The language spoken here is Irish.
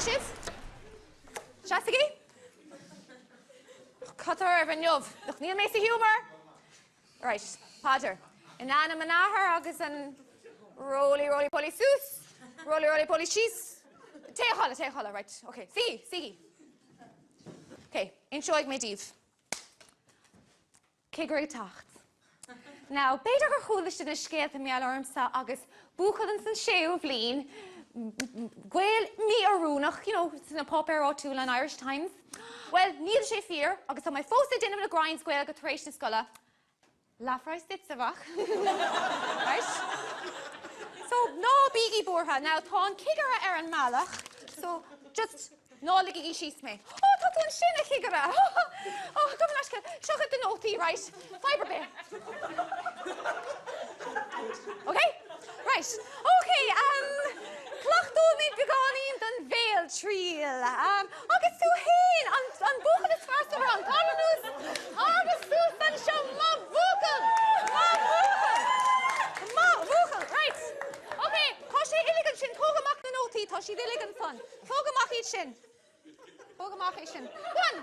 siad. Seasigi? Catar ar bhainneomh. Nach níl mé sa humor. Right, Páidir. In anam an áthar agus an roly poly sús. Roly poly cheese. Téchala, right. Okay, Sige. Okay, inseoig mé díobh. Cégur tacht. Now, beidir gur chúliste na scéalta mé alarmsa agus búchadan san séú bhlín, Gael mí arúnach, it's in a pop air to an Irish Times. Well, níl sé fear, agus tá mai fósta dinam na grinds Gael go taréis na scola. Lafrais ditsavach. Right? So, no biggie borha. Now, tá an cigara an malach. So, just no ligigi shees me. Oh, tá tú an sin a cigara. Oh, come on, Ashka. Seocha den nótaí, right? Fibre bear. Okay? Right. Okay, clachtú mí begáín den véal tríal. Agus tú héin, an búchan is fast over an talanús. Agus tú san seo má búchan. Má búchan, right. Okay, tá sé iligan sin, tógamach na nótaí, tá sí iligan san. Tógamach iad sin. Tógamach iad sin. Go on,